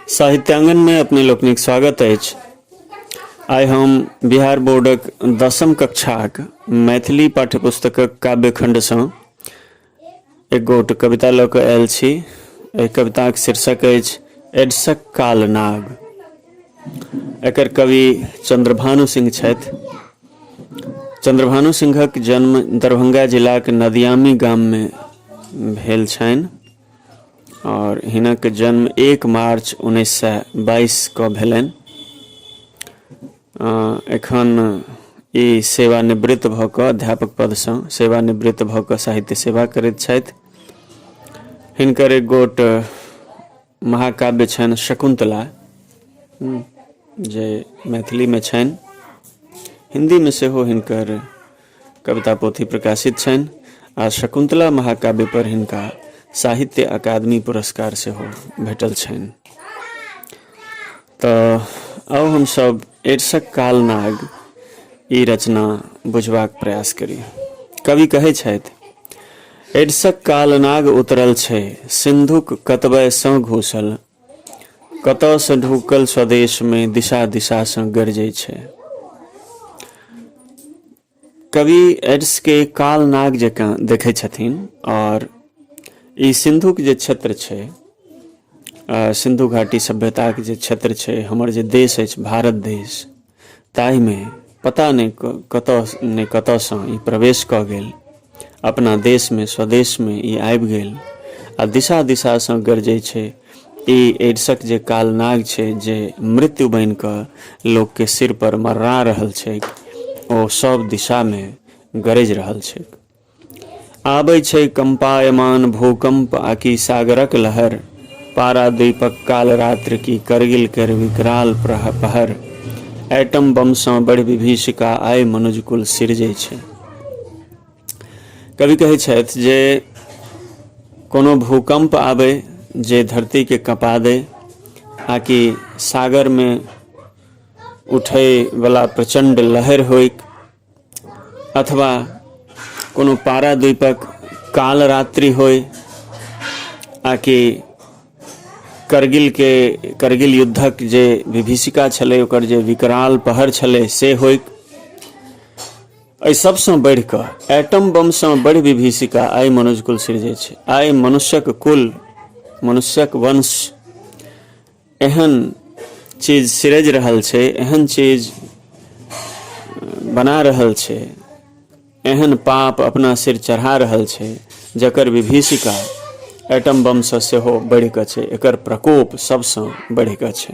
साहित्यांगन में अपने लोकनिक स्वागत अछि। आइ हम बिहार बोर्डक 10वीं कक्षाक मैथिली पाठ्यपुस्तकक काव्यखंडसँ एक गोट कविता लऽ कऽ आयल छी। एहि कविताक शीर्षक अछि एडसक काल नाग। एकर कवि चंद्रभानु सिंह छथि। चंद्रभानु सिंहक जन्म दरभंगा जिलाक नदियामी गाम में भेल छनि और हिनक जन्म 1 मार्च 1922 को भेलनि। एखन ई सेवानिवृत्त भऽ कऽ अध्यापक पदसँ सेवानिवृत्त भऽ कऽ साहित्य सेवा करैत छथि। हिनकर एक गोट महाकाव्य छनि शकुंतला, जे मैथिली में छनि। हिंदी में सेहो हिनकर कविता पोथी प्रकाशित छनि आ शकुंतला महाकाव्य पर हिनका साहित्य अकादमी पुरस्कार सेहो भेटल छनि। तऽ आउ हम सब एडसक काल नाग ई रचना बुझबाक प्रयास करी। कवि कहै छथि एडसक काल नाग उतरल छै, सिंधुक कतबय सँ घुसल, कतऽ सँ ढुकल स्वदेश में दिशा दिशा सँ गरजै छै। कवि एड्स के काल नाग जकाँ देखै छथिन और ई सिंधुक जे क्षेत्र छै, सिंधु घाटी सभ्यताक जे क्षेत्र छै, हमर जे देश अछि भारत देश, ताहि में पता नहीं कतऽ सँ ई प्रवेश कऽ गेल, अपना देश में स्वदेश में ई आबि गेल आ दिशा दिशा सँ गरजै छै। ई एड्सक जे काल नाग छै, जे मृत्यु बनि कऽ लोक के सिर पर मर्रा रहल छै, ओ सब दिशा में गरज रहल छै। आबै छै कंपायमान भूकंप आकि सागरक लहर, पारादीपक काल रात्रि की करगिल कर विकराल पहर, एटम बम सँ बढ़ि विभीषिका आइ मनुजकुल सिरजै छै। कवि कहै छथि जे कोनो भूकंप आबै जे धरती के कपा दे, आकि सागर में उठै वाला प्रचंड लहर होइ, अथवा कोनो पाराद्वीपक काल रात्रि होय, आकि करगिल युद्धक जे विभीषिका छलै, ओकर जे विकराल पहर छलै से होय। एहि सबसँ बढ़ि कऽ एटम बम सँ बढ़ि विभीषिका आइ मनुजकुल सिरजै छै। आइ मनुष्यक कुल, मनुष्यक वंश एहन चीज सिरज रहल छै, एहन चीज बना रहल छै, एहन पाप अपना सिर चढ़ा रहल छै, जकर विभीषिका एटम बम सँ सेहो बढ़ि कऽ छै, एकर प्रकोप सबसँ बढ़ि कऽ छै।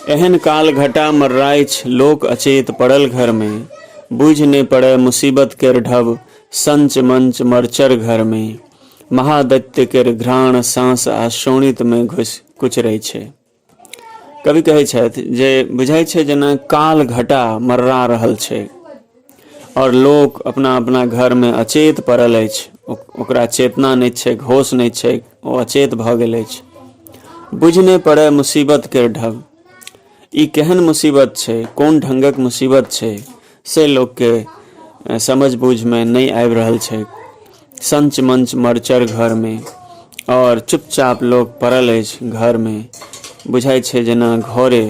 एहन काल घटा मर्राइछ लोक अचेत पड़ल घर में, बुझि नहि पड़े मुसीबत केर ढब, संच मंच मरचर घर में, महादैत्य केर घ्राण सांस आ शोणित में घुसि कुचरै छै। कवि कहै छथि जे बुझाइ छै जेना काल घटा मर्रा रहल छै और लोक अपना अपना घर में अचेत पड़ल अछि, ओकरा चेतना नहीं छै, होश नहीं छै, ओ अचेत भऽ गेल अछि। बुझि नहीं पड़े मुसीबत केर ढब, ई केहन मुसीबत छै, कोन ढंगक मुसीबत छै, से लोक के समझ बूझ में नहीं आबि रहल छै। संच मंच मरचर घर में और चुपचाप लोक पड़ल अछि घर में, बुझाइ छै जेना घरे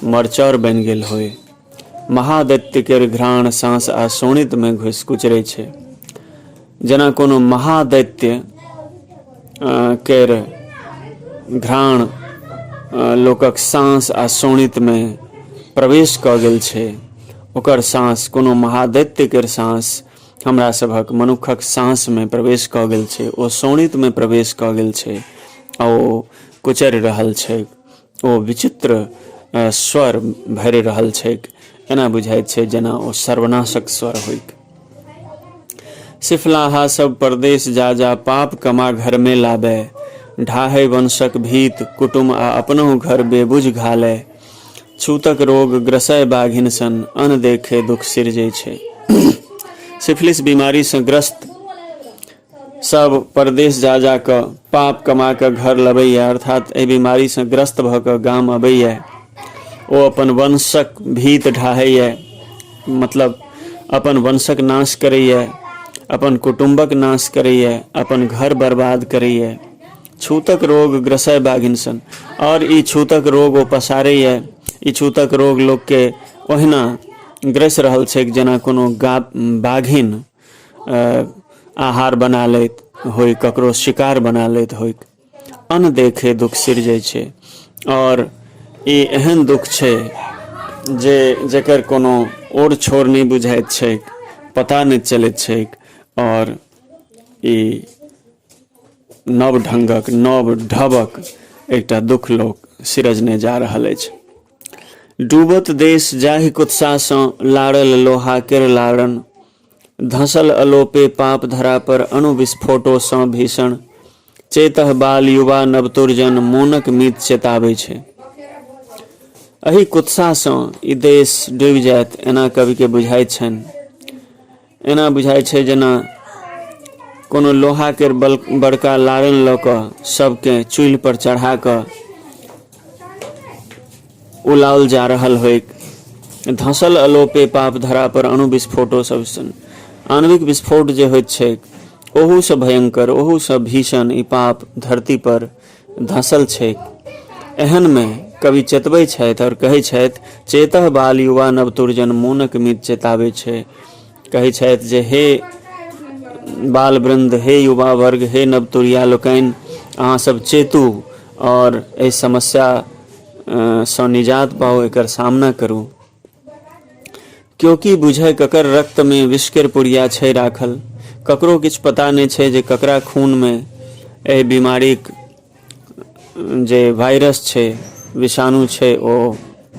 मरचर बनि गेल होय। महादैत्य केर घ्राण सांस आ शोणित में घुसि कुचरै छै, जेना कोनो महादैत्य केर घ्राण लोकक सांस आ शोणित में प्रवेश कऽ गेल छै। ओकर सांस, कोनो महादैत्य केर सांस हमरा सभक मनुखक सांस में प्रवेश कऽ गेल छै, ओ शोणित में प्रवेश कऽ गेल छै आ ओ कुचरि रहल छै, ओ विचित्र स्वर भरि रहल छै। एना बुझाइत छै जेना ओ सर्वनाशक स्वर होइक। सिफलाहा सब परदेश जा जा पाप कमा घर में लाबे, ढाहे वंशक भीत कुटुम आ अपनहु घर बेबुझ घाले, छूतक रोग ग्रसय बाघिन सन अनदेखे दुख सिरजै छै। सिफिलिस बीमारी से ग्रस्त सब परदेश जा जा कऽ पाप कमा कऽ घर लबैया, अर्थात एहि बीमारी से ग्रस्त भऽ कऽ गाम अबैया। ओ अपन वंशक भीत ढाहैया, मतलब अपन वंशक नाश करैया, अपन कुटुंबक नाश करैया, अपन घर बर्बाद करैया, छूतक रोग ग्रसय बाघिन सन। और ई छूतक रोग ओ पसारै है। ई छूतक रोग लोग के ओहिना ग्रस रहल छै जेना कोनो बाघिन आहार बना लैत होइ, ककरो शिकार बना लैत होइ। अनदेखे दुख सिरजै छै। और ई एहन दुख छै जे जेकर कोनो ओर छोर नहीं बुझाइत छै, पता नहीं चलैत छै। और ई नव ढंगक नव ढबक एकटा दुख लोक सिरजने जा रहल अछि। डूबत देश जाहि कुत्सा सँ लाड़ल लोहा केर लाड़न, धसल अलोपे पाप धरा पर अणु विस्फोटो सँ भीषण, चेतः बाल युवा नवतुरजन मोनक मीत चेताबै छै। एहि कुत्सा सँ ई देश डूबि जायत एना कवि के बुझाइत छनि। एना बुझाइत छै जेना कोनो लोहा के बड़का लारन लऽ कऽ सबके चूल्हि पर चढ़ा कऽ उलाओल जा रहल होइक। धसल अलोपे पाप धरा पर अणु विस्फोटो सब सन। आणविक विस्फोट जे होइत छै ओहू से भयंकर, ओहू से भीषण ई पाप धरती पर धसल छै। एहन में कवि चेतबै छथि और कहै छथि, चेतः बाल युवा नवतुरजन मोनक मीत चेताबै छै। कहै छथि जे हे बाल वृंद, हे युवा वर्ग, हे नवतुरिया लोकनि, अहाँ सब चेतू और एहि समस्या सँ निजात पाओ, एकर सामना करू। क्योंकि बुझे ककर रक्त में विष केर पुड़िया छै राखल। ककरो किछ पता नहीं छै जे ककरा खून में एहि बीमारीक जे वायरस छै, विषाणु छै, ओ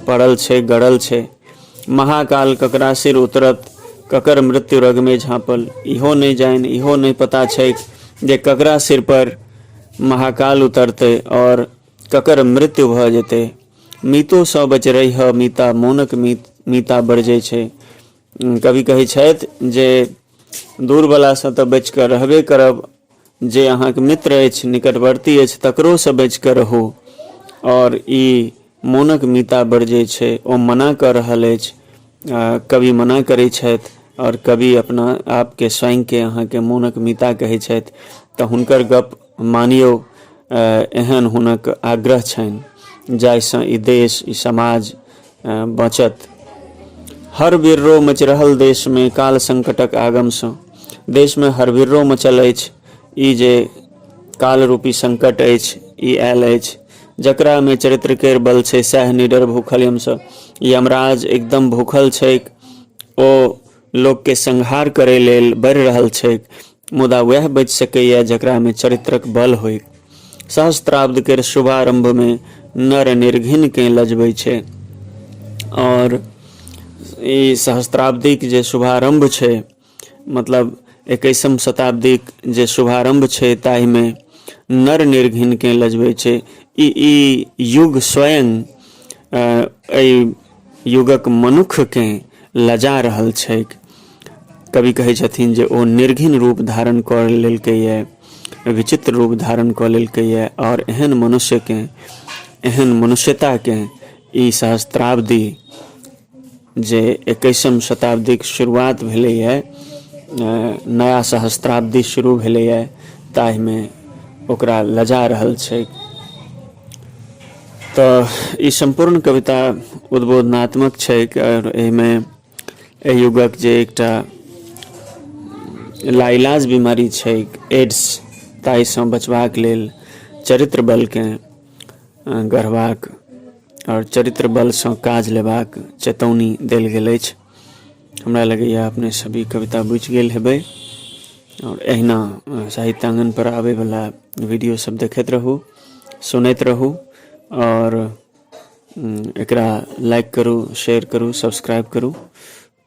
पड़ल छै, गड़ल छै। महाकाल ककरा सिर उतरत, ककर मृत्यु रग में झाँपल, इहो नहीं जान, इहो नहीं पता छै जे ककरा सिर पर महाकाल उतरते और ककर मृत्यु भ जेते। मीतो सँ बच रही है मीता, मोनक मीता बरजै छै। कवि कहै छथि जे दूर बला सँ तऽ बचि कऽ रहबे करब, जे अहाँके मित्र अछि, निकटवर्ती अछि, तकरो सँ बचि कऽ रहू। और ई मोनक मीता बरजै छै, ओ मना कऽ रहल अछि। कवि मना करै छथि और कवि अपना आप के स्वयं के अहाँ के मोनक मीता कहै छथि। तऽ हुनकर गप मानियौ, एहन हुनक आग्रह छनि जाहिसँ ई देश, ई समाज बचत। हर बिर्रो मचि रहल देश में काल संकटक आगम सँ। देश में हरबिर्रो मचल अछि। ई जे काल रूपी संकट अछि, ई आयल अछि। जकरा में चरित्र केर बल छै सैह निडर भूखल यम सँ। यमराज एकदम भूखल छै, ओ लोक के संहार करे लेल बढ़ि रहल छै। मुदा वह बचि सकैया जकरा में चरित्रक बल होय। सहस्त्राब्द केर शुभारंभ में नर निर्घिन के लजबै छै। और ई सहस्त्राब्दिक जे शुभारंभ छै, मतलब 21वीं शताब्दीक जे शुभारंभ छै, ताहि में नर निर्घिन के लजबै छै। ई युग स्वयं एहि युगक मनुख के लजा रहल छै। कवि कहै छथिन जे ओ निर्घिन रूप धारण कऽ लेलकैए, विचित्र रूप धारण कऽ लेलकैए। और एहन मनुष्य के, एहन मनुष्यता के ई सहस्त्राब्दी जे 21वीं शताब्दीक शुरुआत भेलैए, नया सहस्त्राब्दी शुरू भेलैए, ताहि में ओकरा लजा रहल छै। तऽ ई संपूर्ण कविता उद्बोधनात्मक छै और एहिमे एहि युगक जे एकटा लाइलाज बीमारी छै, एड्स, ताहि सँ बचबाक लेल चरित्र बल के गढ़बाक और चरित्र बल सँ काज लेबाक चेतौनी देल गेल अछि। हमरा लगैया अपने सभी कविता बुझि गेल हेबै और एहिना साहित्याङ्गन पर आबै वाला वीडियो सब देखैत रहू, सुनैत रहू और एकरा लाइक करू, शेयर करू, सब्सक्राइब करू।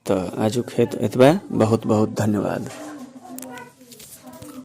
तऽ आजुक हेतु एतबे। बहुत बहुत धन्यवाद।